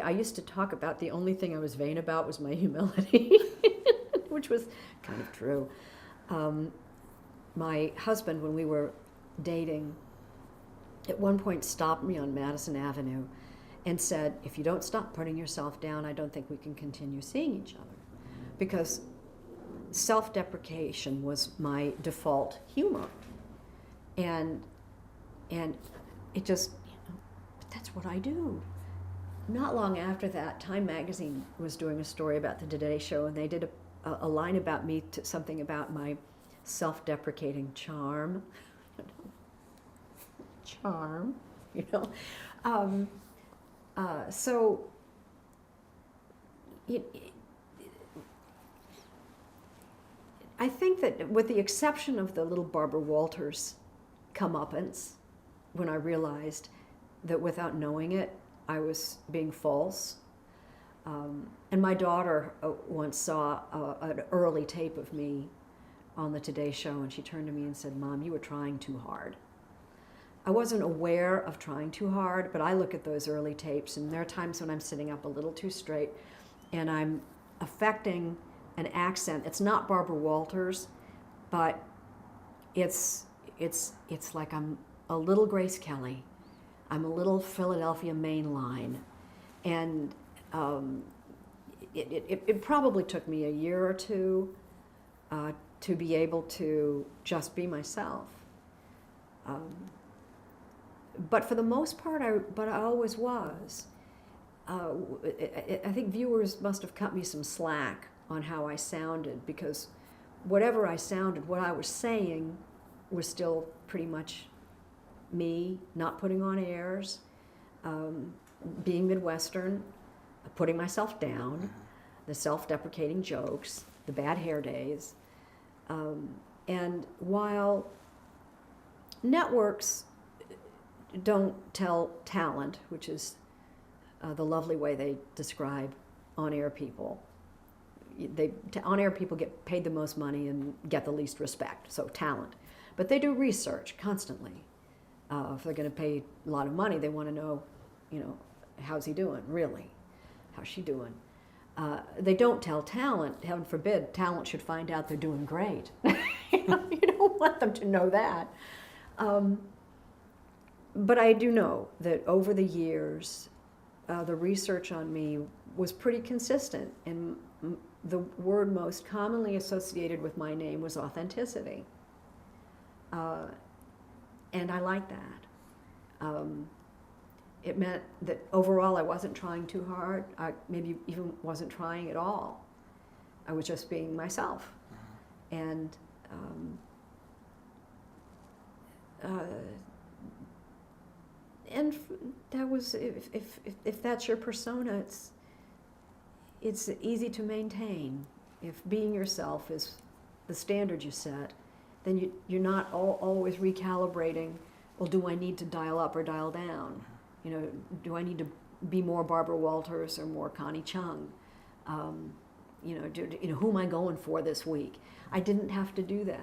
I used to talk about the only thing I was vain about was my humility, which was kind of true. My husband, when we were dating, at one point stopped me on Madison Avenue and said, if you don't stop putting yourself down, I don't think we can continue seeing each other. Because self-deprecation was my default humor. And it just, but that's what I do. Not long after that, Time Magazine was doing a story about the Today Show, and they did a line about me, something about my self-deprecating charm. Charm, you know. So I think that with the exception of the little Barbara Walters comeuppance, when I realized that without knowing it, I was being false. And my daughter once saw an early tape of me on the Today Show, and she turned to me and said, Mom, you were trying too hard. I wasn't aware of trying too hard, but I look at those early tapes, and there are times when I'm sitting up a little too straight, and I'm affecting an accent. It's not Barbara Walters, but it's like I'm a little Grace Kelly. I'm a little Philadelphia mainline, and it probably took me a year or two to be able to just be myself. But for the most part, I always was. I think viewers must have cut me some slack on how I sounded, because whatever I sounded, what I was saying was still pretty much me, not putting on airs, being Midwestern, putting myself down, the self-deprecating jokes, the bad hair days. And while networks don't tell talent, which is the lovely way they describe on-air people, on-air people get paid the most money and get the least respect, so talent. But they do research constantly. If they're going to pay a lot of money, they want to know, how's he doing, really? How's she doing? They don't tell talent. Heaven forbid, talent should find out they're doing great. You don't want them to know that. But I do know that over the years, the research on me was pretty consistent, and the word most commonly associated with my name was authenticity. And I like that. It meant that overall I wasn't trying too hard. I maybe even wasn't trying at all. I was just being myself. And that was, if that's your persona, it's easy to maintain. If being yourself is the standard you set, then you're not always recalibrating, well, do I need to dial up or dial down? Do I need to be more Barbara Walters or more Connie Chung? Who am I going for this week? I didn't have to do that.